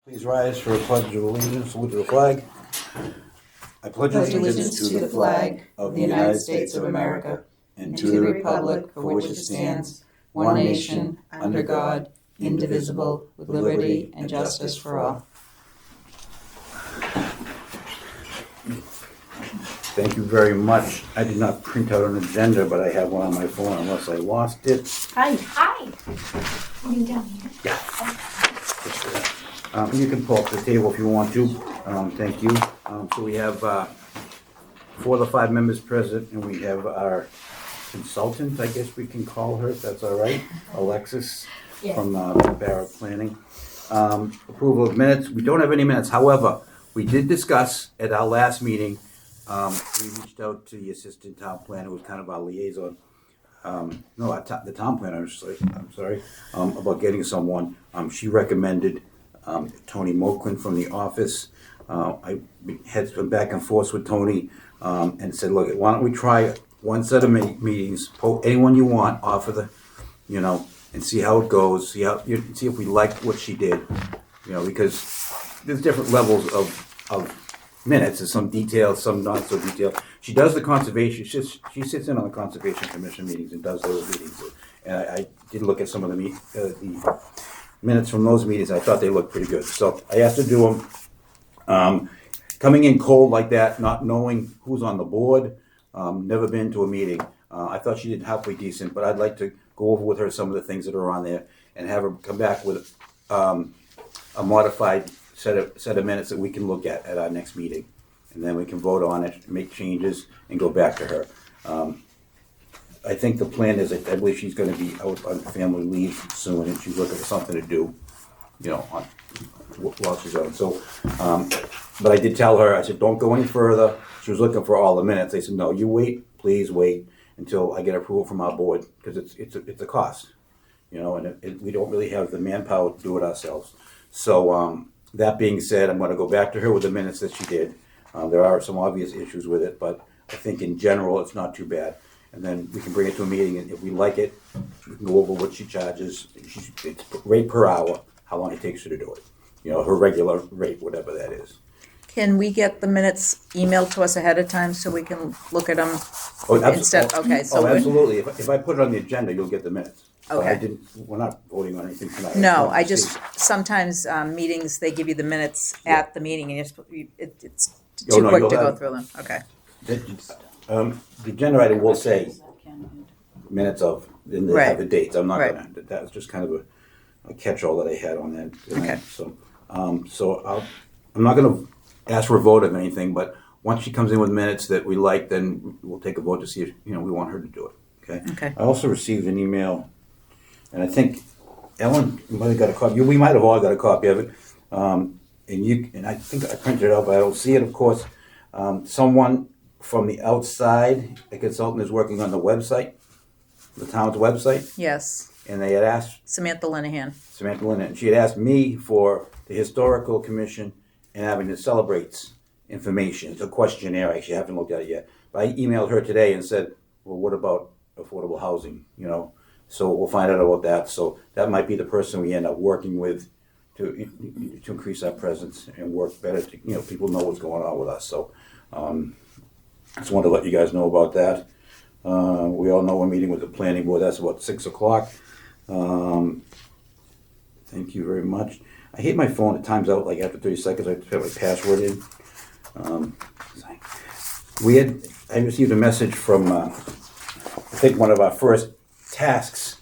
Please rise for a pledge of allegiance. Salute to the flag. I pledge allegiance to the flag of the United States of America and to the republic for which it stands, one nation, under God, indivisible, with liberty and justice for all. Thank you very much. I did not print out an agenda, but I have one on my phone unless I lost it. Hi. Are you down here? Yeah. You can pull up the table if you want to. Thank you. So we have 4 of the 5 members present, and we have our consultant, I guess we can call her, if that's all right, Alexis from Barrett Planning. Approval of minutes. We don't have any minutes. However, we did discuss at our last meeting, we reached out to the assistant town planner, who was kind of our liaison. The town planner, I'm sorry, about getting someone. She recommended Tony Moklin from the office. I had some back and forth with Tony and said, look, why don't we try one set of meetings, anyone you want, offer the, and see how it goes, see if we like what she did, because there's different levels of minutes. There's some detail, some not so detailed. She does the conservation. She sits in on the conservation commission meetings and does those meetings. And I did look at some of the minutes from those meetings. I thought they looked pretty good. So I asked her to do them. Coming in cold like that, not knowing who's on the board, never been to a meeting. I thought she did halfway decent, but I'd like to go over with her some of the things that are on there and have her come back with a modified set of minutes that we can look at our next meeting, and then we can vote on it, make changes, and go back to her. I think the plan is, I believe she's going to be out on family leave soon, and she's looking for something to do, while she's out. So, but I did tell her, I said, don't go any further. She was looking for all the minutes. I said, no, you wait, please wait until I get approval from our board, because it's a cost, and we don't really have the manpower to do it ourselves. So, that being said, I'm going to go back to her with the minutes that she did. There are some obvious issues with it, but I think in general it's not too bad. And then we can bring it to a meeting, and if we like it, we can go over what she charges. It's rate per hour, how long it takes her to do it. Her regular rate, whatever that is. Can we get the minutes emailed to us ahead of time so we can look at them instead? Okay, so absolutely. If I put it on the agenda, you'll get the minutes. Okay. We're not voting on anything tonight. No, I just, sometimes meetings, they give you the minutes at the meeting, and it's too quick to go through them. Okay. The generator will say minutes of, and they have the dates. I'm not Right. gonna, that was just kind of a catch-all that I had on that tonight. Okay. So I'm not gonna ask for a vote of anything, but once she comes in with minutes that we like, then we'll take a vote to see if, we want her to do it, okay? Okay. I also received an email, and I think Ellen might have got a copy. We might have all got a copy of it. And I think I printed it out, but I don't see it, of course. Someone from the outside, a consultant, is working on the website, the town's website, Yes, and they had asked Samantha Linehan. Samantha Lynn, and she had asked me for the historical commission and having the celebrates information. It's a questionnaire. I actually haven't looked at it yet. But I emailed her today and said, well, what about affordable housing? So we'll find out about that. So that might be the person we end up working with to increase our presence and work better. People know what's going on with us. So just wanted to let you guys know about that. We all know we're meeting with the planning board. That's about 6 o'clock. Thank you very much. I hate my phone. It times out like after 30 seconds. I have to put my password in. I received a message from, I think one of our first tasks,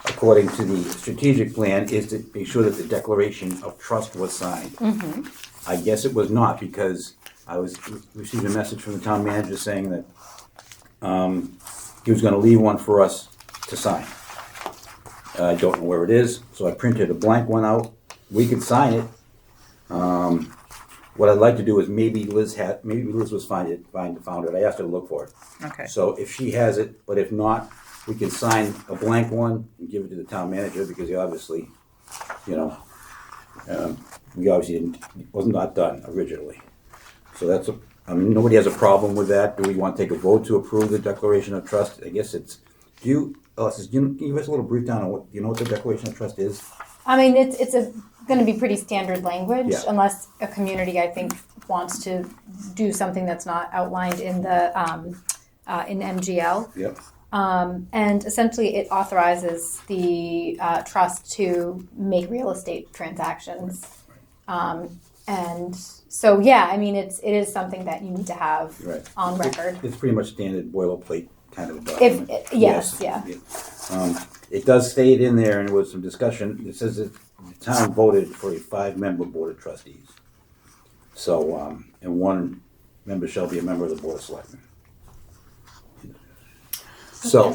according to the strategic plan, is to make sure that the declaration of trust was signed. Mm-hmm. I guess it was not, because I received a message from the town manager saying that he was going to leave one for us to sign. I don't know where it is, so I printed a blank one out. We could sign it. What I'd like to do is maybe Liz was found it. I asked her to look for it. Okay. So if she has it, but if not, we can sign a blank one and give it to the town manager, because he obviously, was not done originally. So nobody has a problem with that. Do we want to take a vote to approve the declaration of trust? I guess it's, Alexis, can you give us a little brief down on what the declaration of trust is? I mean, it's a going to be pretty standard language, Yeah. unless a community, I think, wants to do something that's not outlined in the in MGL. Yep. And essentially, it authorizes the trust to make real estate transactions. And so, yeah, I mean, it is something that you need to have Right. on record. It's pretty much standard boilerplate kind of If document. yes, yeah. It does state in there, and there was some discussion, it says that the town voted for a 5-member board of trustees. So, and 1 member shall be a member of the board of selectmen. So,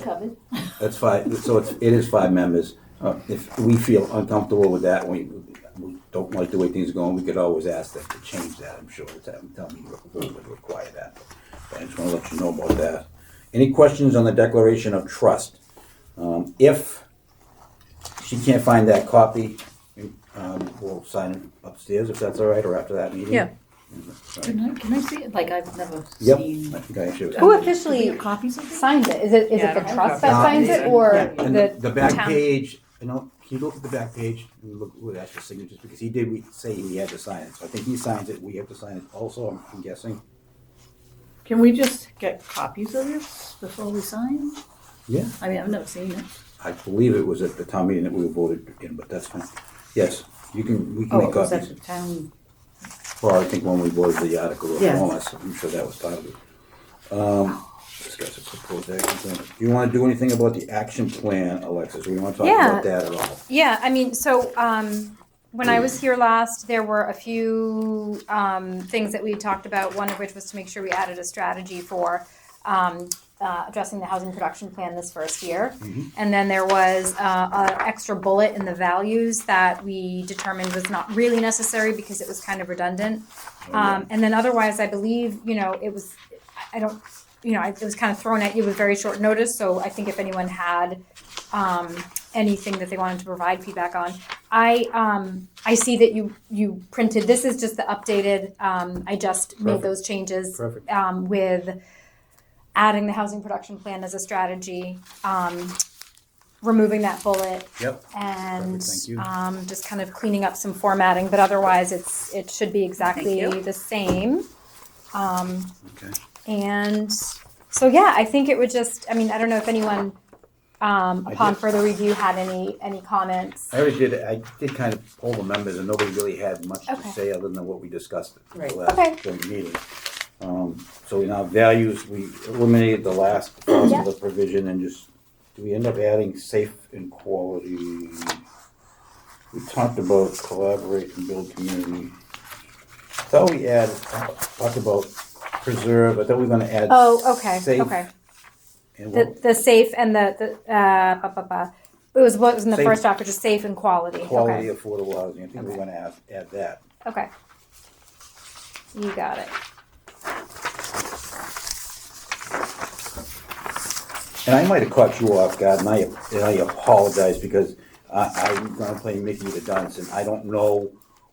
that's 5, so it is 5 members. If we feel uncomfortable with that, we don't like the way things are going, we could always ask them to change that, I'm sure, tell me who would require that. But I just wanna let you know about that. Any questions on the declaration of trust? If she can't find that copy, we'll sign it upstairs if that's all right, or after that meeting. Yeah. Can I see it? Like, I've never Yep, seen. I think I actually. Who Do officially we have copies of it? signs it? Is it Yeah, I the don't have trust that copies. signs it, or And the back town? page, can you look at the back page and look with actual signatures, because he did say he had to sign it, so I think he signs it, we have to sign it also, I'm guessing. Can we just get copies of this before we sign? Yeah. I mean, I've never seen it. I believe it was at the town meeting that we voted in, but that's fine. Yes, we can Oh, make it was at copies. the town. Well, I think when we voted the article of Yeah. Wallace, I'm sure that was part of it. Discuss a proposed action plan. Do you wanna do anything about the action plan, Alexis? We don't wanna talk Yeah. about that at all. Yeah, I mean, so when I was here last, there were a few things that we talked about, one of which was to make sure we added a strategy for addressing the housing production plan this first year. And then there was an extra bullet in the values that we determined was not really necessary because it was kind of redundant. And then otherwise, I believe, it was, I don't, it was kind of thrown at you with very short notice. So I think if anyone had anything that they wanted to provide feedback on, I see that you printed, this is just the updated, I just made Perfect. those changes Perfect. with adding the housing production plan as a strategy, removing that bullet, Yep. and Perfect, thank you. just kind of cleaning up some formatting, but otherwise it should be exactly Thank you. the same. Okay. And so, yeah, I think it would just, I mean, I don't know if anyone, upon did. further review, had any comments. I did kind of poll the members, and nobody really had much to Okay. say other than what we discussed at Right. the last Okay. joint meeting. So we now values, we eliminated the last clause Yeah. of the provision and just, do we end up adding safe and quality? We talked about collaborate and build community. I thought we talked about preserve, I thought we were gonna add. Oh, okay, safe okay. and The safe and it was what was in the Safe. first draft, which is safe and quality. quality Okay. affordable housing, I think we're gonna add that. Okay. You got it. And I might have caught you off guard, and I apologize, because I'm gonna play Mickey the Dunce, and I don't know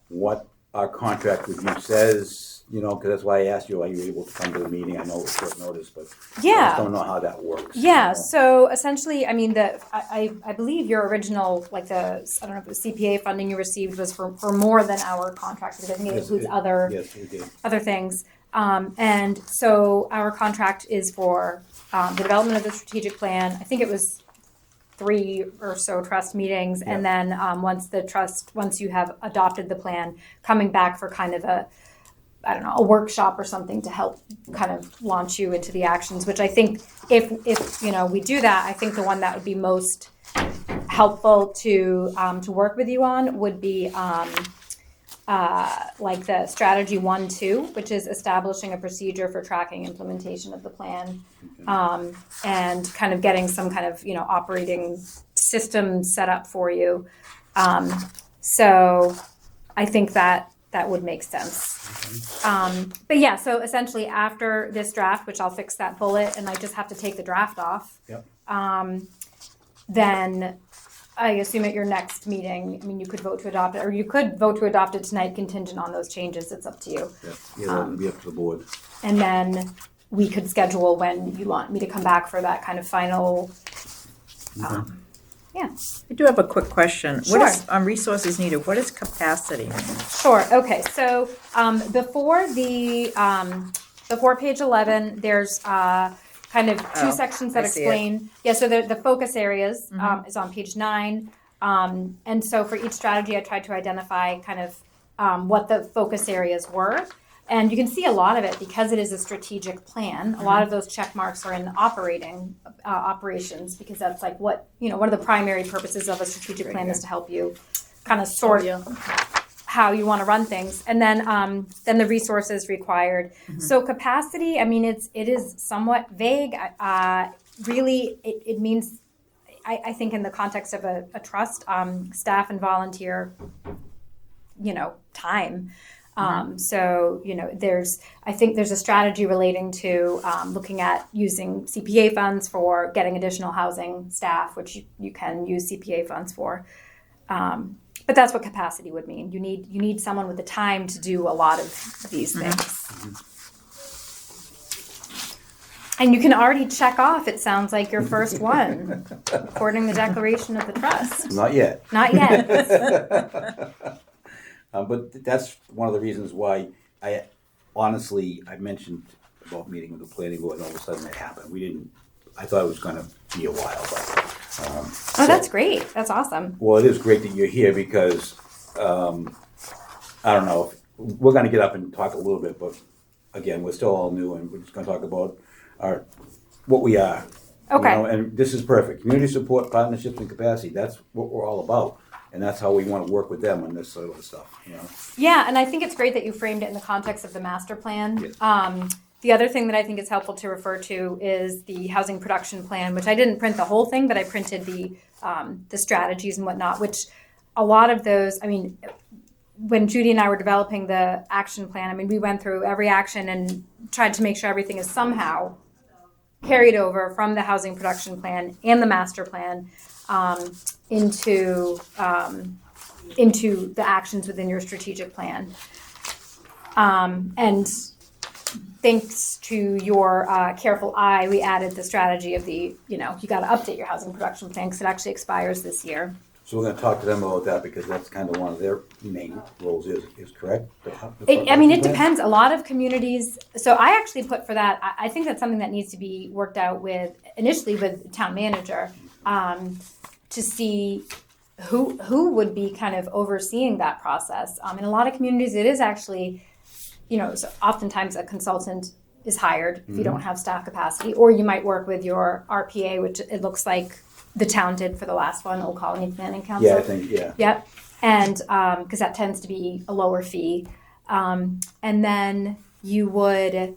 what our contract with you says, because that's why I asked you, are you able to come to the meeting? I know it's short notice, but I Yeah. just don't know how that works. Yeah, so essentially, I mean, I believe your original, like I don't know if it was CPA funding you received was for more than our contract, because I think it Yes, includes other Yes, we did. things. And so our contract is for the development of the strategic plan. I think it was 3 or so trust meetings, and then once you have adopted the plan, coming back for kind of a workshop or something to help kind of launch you into the actions, which I think if we do that, I think the one that would be most helpful to work with you on would be like the strategy 1-2, which is establishing a procedure for tracking implementation of the plan, and kind of getting some kind of operating system set up for you. So I think that would make sense. But yeah, so essentially after this draft, which I'll fix that bullet, and I just have to take the draft off. Yep. Then I assume at your next meeting, I mean, you could vote to adopt it, or you could vote to adopt it tonight contingent on those changes. It's up to you. Yeah, that would be up to the board. And then we could schedule when you want me to come back for that kind of final, I do have a quick question. Sure. What is, on resources needed, what is capacity? Sure. Okay. So before page 11, there's kind of two Oh, sections that I see it. explain. Yeah. So the focus areas is on page 9, and so for each strategy, I tried to identify kind of what the focus areas were. And you can see a lot of it because it is a strategic plan. A lot of those check marks are in operations, because that's like what one of the primary purposes of a strategic plan is to help you kind of sort how you want to run things. And then the resources required. So capacity, I mean, it is somewhat vague. Really, it means, I think in the context of a trust, staff and volunteer, time. So, I think there's a strategy relating to looking at using CPA funds for getting additional housing staff, which you can use CPA funds for. But that's what capacity would mean. You need someone with the time to do a lot of these things. And you can already check off, it sounds like, your first one, according to the Declaration of the Trust. Not yet. Not yet. But that's one of the reasons why I mentioned about meeting with the planning board, and all of a sudden it happened. I thought it was going to be a while, but. That's great. That's awesome. Well, it is great that you're here because, I don't know, we're going to get up and talk a little bit, but again, we're still all new and we're just going to talk about what we are. Okay. And this is perfect. Community support, partnerships, and capacity. That's what we're all about. And that's how we want to work with them on this sort of stuff, Yeah, and I think it's great that you framed it in the context of the master plan. Yes. The other thing that I think is helpful to refer to is the housing production plan, which I didn't print the whole thing, but I printed the strategies and whatnot, which a lot of those, I mean, when Judy and I were developing the action plan, I mean, we went through every action and tried to make sure everything is somehow carried over from the housing production plan and the master plan into the actions within your strategic plan. And thanks to your careful eye, we added the strategy of you got to update your housing production plan because it actually expires this year. So we're going to talk to them about that because that's kind of one of their main roles is correct? It depends. A lot of communities, so I actually put for that, I think that's something that needs to be worked out initially with the town manager to see who would be kind of overseeing that process. In a lot of communities, it is actually, so oftentimes a consultant is hired if you don't have staff capacity, or you might work with your RPA, which it looks like the town did for the last one, Old Colony Planning Council. Yeah, I think, yeah. Yep. And because that tends to be a lower fee. And then you would,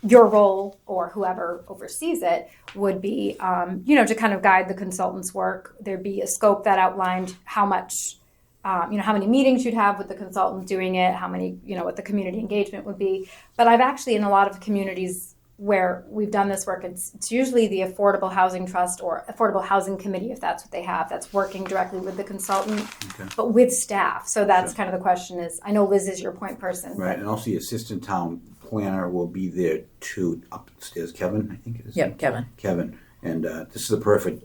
your role or whoever oversees it would be, to kind of guide the consultant's work. There'd be a scope that outlined how much, how many meetings you'd have with the consultant doing it, how many, what the community engagement would be. But I've actually, in a lot of communities where we've done this work, it's usually the Affordable Housing Trust or Affordable Housing Committee, if that's what they have, that's working directly with the consultant, but with staff. So that's kind of the question is, I know Liz is your point person. Right, and also the assistant town planner will be there too, upstairs, Kevin, I think it is. Yep, Kevin. Kevin, and this is a perfect,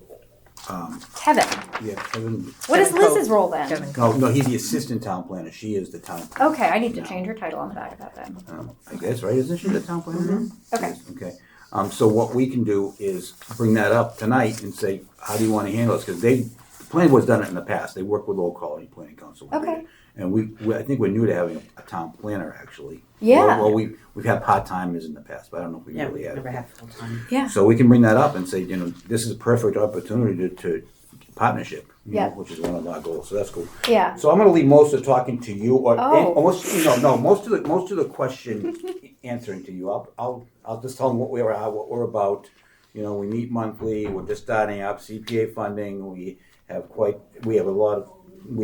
Kevin. yeah, Kevin. What is Kevin Cope. Liz's role then? Kevin. No, he's the assistant town planner, she is the town planner. Okay, I need to change her title on the back of that then. I guess, right, isn't she the town planner? Okay. Okay, so what we can do is bring that up tonight and say, how do you want to handle this? Because the planning board's done it in the past, they work with Old Colony Planning Council. Okay. And we I think we're new to having a town planner, actually. Yeah. Well, we've had part-timers in the past, but I don't know if we really had. never had full time. Yeah. So we can bring that up and say, this is a perfect opportunity to partnership, Yeah. which is one of our goals. So that's cool. Yeah. So I'm going to leave most of talking to you, or Oh. most of the question answering to you. I'll just tell them what we're about. We meet monthly. We're just starting up CPA funding. We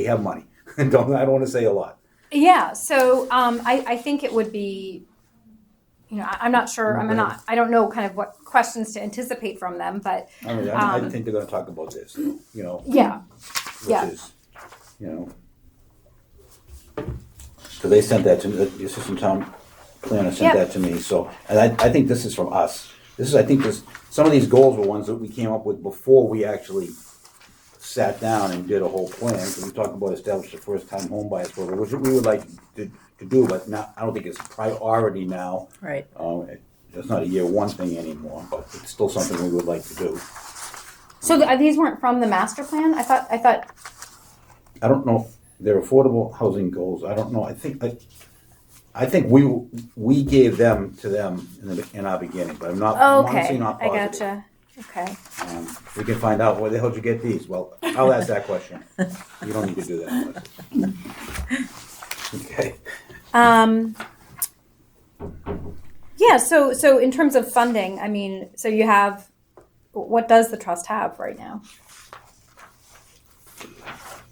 have money. I don't want to say a lot. Yeah, so I think it would be, I'm not sure, I don't know kind of what questions to anticipate from them, but. I think they're going to talk about this, Yeah, which yeah. is, so they sent that to me, the assistant town planner sent Yeah. that to me, so, and I think this is from us. I think some of these goals were ones that we came up with before we actually sat down and did a whole plan, because we talked about establishing the first-time home buyers program, which we would like to do, but not, I don't think it's a priority now. Right. It's not a year one thing anymore, but it's still something we would like to do. So these weren't from the master plan? I thought, I don't know if they're affordable housing goals. I don't know. I think we gave them to them in our beginning, but I'm not. oh, I'm honestly okay, not I positive. gotcha. Okay. We can find out where the hell did you get these. Well, I'll ask that question. You don't need to do that. Okay. Yeah, so in terms of funding, I mean, so you have, what does the trust have right now?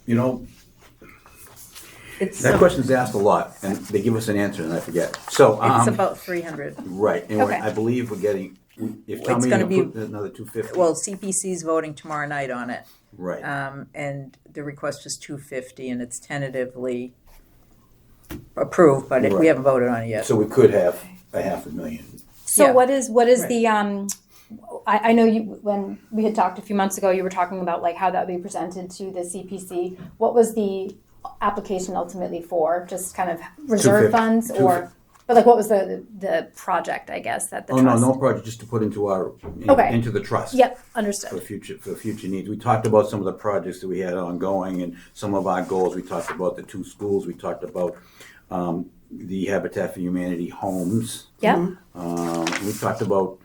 You know, It's that question's asked a lot, and they give us an answer, and I forget. So, it's about 300. right, and Okay. I believe we're getting. If town It's meeting gonna be- approved another 250. Well, CPC's voting tomorrow night on it, right. and the request is 250, and it's tentatively approved, but we Right. haven't voted on it yet. So we could have a $500,000. So Yeah. what is Right. the, I know you, when we had talked a few months ago, you were talking about like how that would be presented to the CPC. What was the application ultimately for? Just kind of reserve 250. funds or, but like what was the project, I guess, that the Oh, trust? no project, just to put into our, Okay. into the trust. Yep, For understood. future needs. We talked about some of the projects that we had ongoing and some of our goals. We talked about the 2 schools. We talked about the Habitat for Humanity homes. Yep, We talked about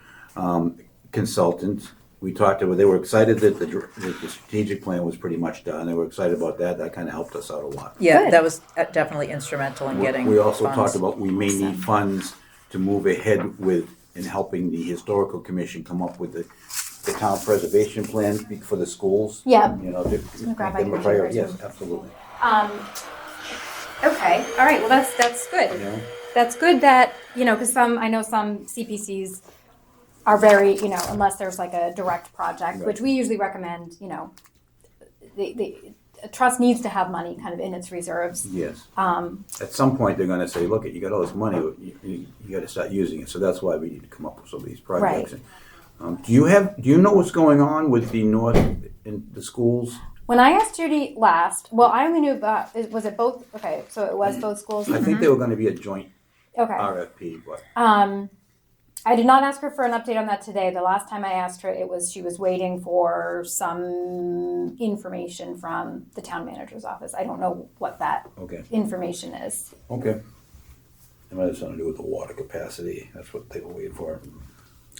consultants. We talked about, they were excited that the strategic plan was pretty much done. They were excited about that. That kind of helped us out a lot. Yeah, Good. that was definitely instrumental in getting We also funds. talked about we may need funds to move ahead with in helping the historical commission come up with the town preservation plan for the schools. Yep. You know, to gonna grab make them my a computer priority. too. Yes, absolutely. okay, all right, well, that's good. You know? That's good that, because I know some CPCs are very, unless there's like a direct project, Right. which we usually recommend, the trust needs to have money kind of in its reserves. Yes. At some point, they're gonna say, look, you got all this money, you gotta start using it. So that's why we need to come up with some of these projects. Do you know what's going on with the North in the schools? When I asked Judy last, well, I only knew about, was it both? Okay, so it was both schools? I think they were gonna be a joint Okay. RFP, but I did not ask her for an update on that today. The last time I asked her, she was waiting for some information from the town manager's office. I don't know what that okay, information is. okay. It might have something to do with the water capacity. That's what they were waiting for.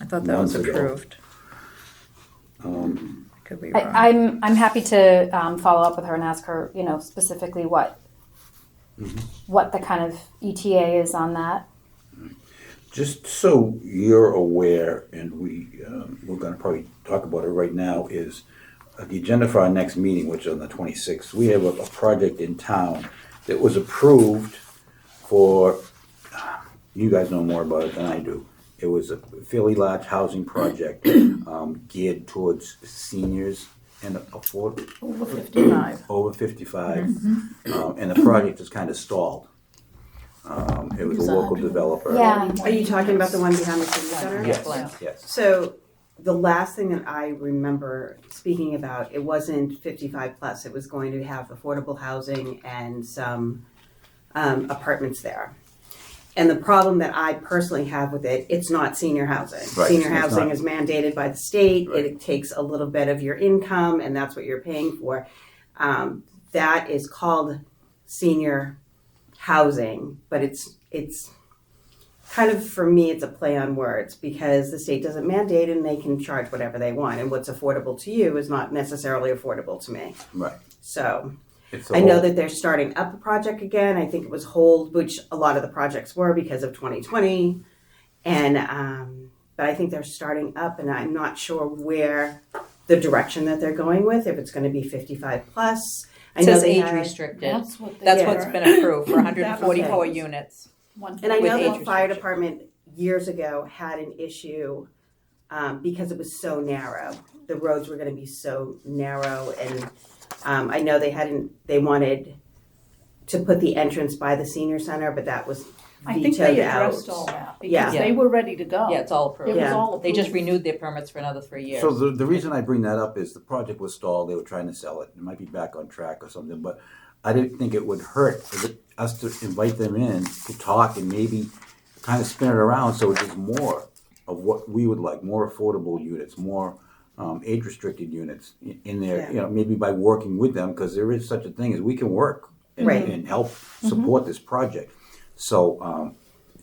I thought that was months ago. approved. Could be wrong. I'm happy to follow up with her and ask her, specifically what the kind of ETA is on that. Just so you're aware, and we're going to probably talk about it right now, is the agenda for our next meeting, which is on the 26th. We have a project in town that was approved for, you guys know more about it than I do. It was a fairly large housing project geared towards seniors and Over 55. over 55. And the project is kind of stalled. It was a local developer. Yeah. Are you talking about the one behind the Civic Center? Yes, yes. So the last thing that I remember speaking about, it wasn't 55 plus. It was going to have affordable housing and some apartments there. And the problem that I personally have with it, it's not senior housing. Right, Senior it's housing not. is mandated by the state. Right. It takes a little bit of your income, and that's what you're paying for. That is called senior housing, but it's kind of, for me, it's a play on words because the state doesn't mandate and they can charge whatever they want. And what's affordable to you is not necessarily affordable to me. Right. So It's a I know whole- that they're starting up the project again. I think it was hold, which a lot of the projects were because of 2020. And, but I think they're starting up and I'm not sure where the direction that they're going with, if it's going to be 55 plus. I It know says they age had- restricted. That's what they That's Yeah. what's been approved for 144 Okay. units. And I with know age the fire restriction. department years ago had an issue because it was so narrow. The roads were going to be so narrow, and I know they wanted to put the entrance by the senior center, but that was I think they vetoed out. addressed all that Yeah. because they were ready to go. Yeah, it's all approved. It was Yeah. all They just approved. renewed their permits for another 3 years. So the reason I bring that up is the project was stalled, they were trying to sell it, it might be back on track or something, but I didn't think it would hurt for us to invite them in to talk and maybe kind of spin it around so there's more of what we would like, more affordable units, more age-restricted units in there, Yeah. you know, maybe by working with them, because there is such a thing as we can work and, Right. and help support this project. So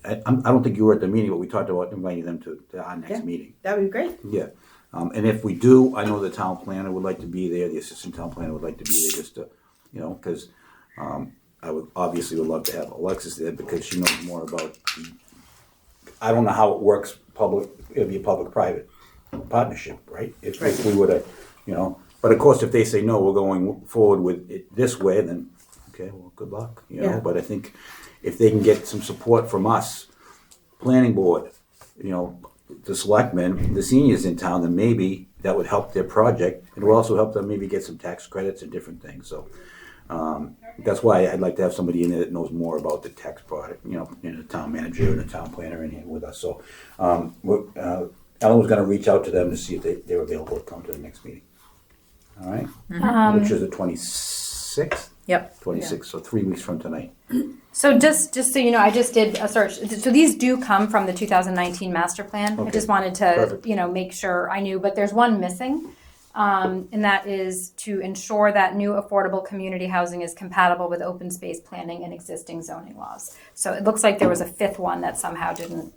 I don't think you were at the meeting, but we talked about inviting them to our next Yeah. meeting. That would be great. Yeah, and if we do, I know the town planner would like to be there, the assistant town planner would like to be there just to, you know, because I would love to have Alexis there because she knows more about, I don't know how it works, it'd be a public-private partnership, right? If we were to, you know, but of course, if they say, no, we're going forward with it this way, then, okay, well, good luck, you know, Yeah. but I think if they can get some support from us, planning board, you know, the selectmen, the seniors in town, then maybe that would help their project. It will also help them maybe get some tax credits and different things, so. That's why I'd like to have somebody in there that knows more about the tax product, you know, and the town manager and the town planner in here with us, so. Ellen was gonna reach out to them to see if they're available to come to the next meeting. All right? Which is the 26th? Yep. 26th, so 3 weeks from tonight. So just so you know, I just did a search. So these do come from the 2019 master plan. I Okay. just wanted to, Perfect. you know, make sure I knew, but there's one missing. And that is to ensure that new affordable community housing is compatible with open space planning and existing zoning laws. So it looks like there was a fifth one that somehow didn't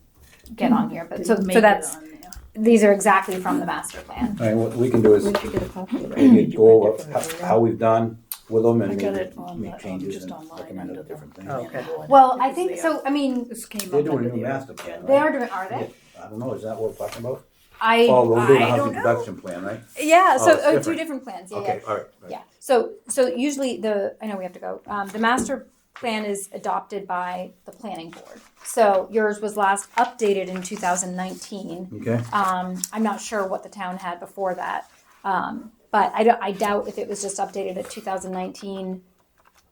get on here, but so Make it that's, on there. these are exactly from the master plan. All right, what we can do is We should get a copy of it. maybe go over how we've done with them and I got maybe it on make the, changes just and online recommend under a the. different thing. Oh, okay. Well, I think, so, I mean, This came They're up doing a under new the master plan, agenda. they are doing, are they? I don't know, is that what we're talking about? I Oh, we're doing a don't housing know. production plan, right? Yeah, Oh, so, it's two different. different plans, yeah, yeah. Okay, all right. Yeah, so usually I know we have to go, the master plan is adopted by the planning board. So yours was last updated in 2019. Okay, I'm not sure what the town had before that. But I doubt if it was just updated at 2019,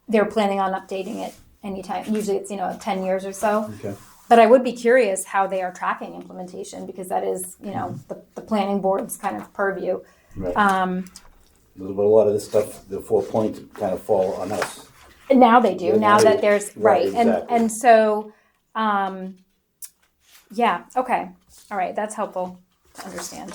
they're planning on updating it anytime. Usually it's, 10 years or so. okay. But I would be curious how they are tracking implementation because that is, the planning board's kind of purview. Right. But a lot of this stuff, the 4 points kind of fall on us. Now they do. Yeah, now now that they- there's right, right, exactly. and so, yeah, okay, all right, that's helpful to understand.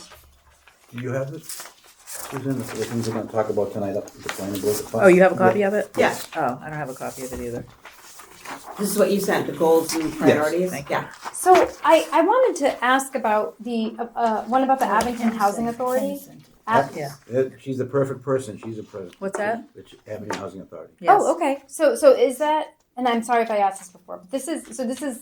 Do you have this? Susan, the things we're gonna talk about tonight up at the planning board? Oh, you have a copy of it? Yeah. Oh, I don't have a copy of it either. This is what you sent, the goals and priorities? thank you. Yeah. So I wanted to ask about the one about the Abington Housing Authority. Yeah. She's the perfect person, she's the president. What's that? The Abington Housing Authority. Yes. Oh, okay. So is that? And I'm sorry if I asked this before, but this is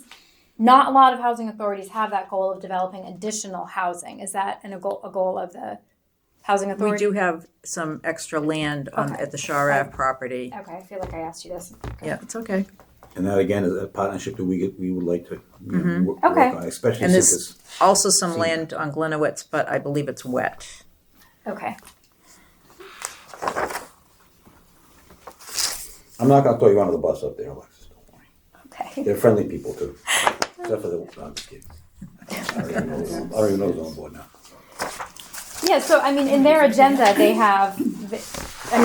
not a lot of housing authorities have that goal of developing additional housing. Is that a goal of the housing We authority? do have some extra land Okay. at the Shar Ave property. Okay, I feel like I asked you this. Okay. Yeah, it's okay. And that again is a partnership that we would like to work Okay. on, especially And since this it's, also some land on Glenowitz, but I believe it's wet. Okay. I'm not gonna throw you under the bus up there, Alexis, don't worry. Okay. They're friendly people too, except for the, I'm just kidding. I don't even know who's on board now. Yeah. So I mean, in their agenda, they have.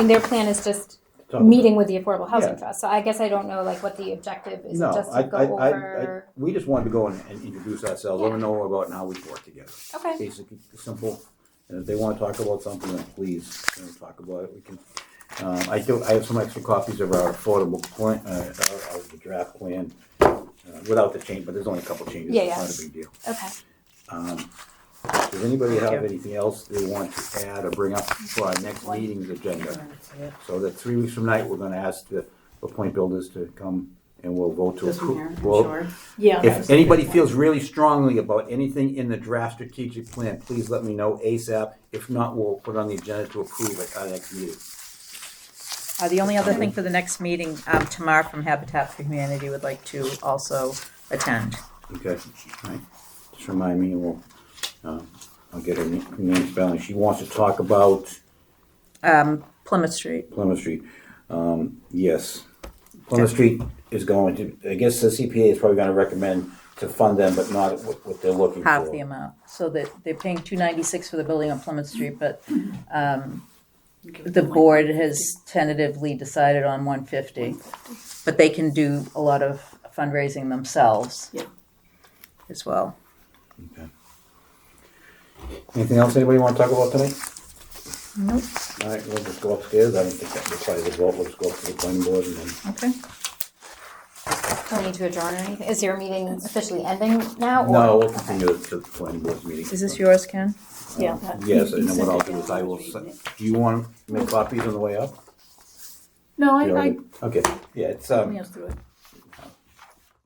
Their plan is just So- meeting with the Affordable Housing Yeah. Trust. So I guess I don't know what the objective is. No, Just to go over. we just wanted to go and introduce ourselves, let them know about and how we work together. Okay. Basically, simple, and if they wanna talk about something, then please, talk about it, we can. I have some extra copies of our affordable plan, of the draft plan, without the change, but there's only a couple changes, Yeah, it's yeah. not a big deal. Okay. Does anybody Thank have you. anything else they want to add or bring up for our next meeting's agenda? So that 3 weeks from tonight, we're gonna ask the point builders to come and we'll vote to This one here, approve. I'm Well, sure. Yeah. if anybody feels really strongly about anything in the draft strategic plan, please let me know ASAP. If not, we'll put it on the agenda to approve at our next meeting. The only other thing for the next meeting, Tamar from Habitat for Humanity would like to also attend. Okay, all right. Just remind me and we'll, I'll get her name spelling. She wants to talk about Plymouth Street. Plymouth Street. Yes, Plymouth Street is going to, I guess the CPA is probably gonna recommend to fund them, but not what they're looking for. half the amount, so that they're paying $296 for the building on Plymouth Street, but the board has tentatively decided on $150. But they can do a lot of fundraising themselves. Yeah. As well. Okay. Anything else anybody wanna talk about tonight? Nope. All right, we'll just go upstairs. I don't think that requires a vote. We'll just go up to the planning board and then. Okay. Don't need to adjourn or anything. Is your meeting officially ending now? Or? No, we'll continue to the planning board's meeting. Is this yours, Ken? Yeah. Yes, and then what I'll do is I will, do you want to make copies on the way up? No, You I already- Okay, yeah, it's, let me go through it.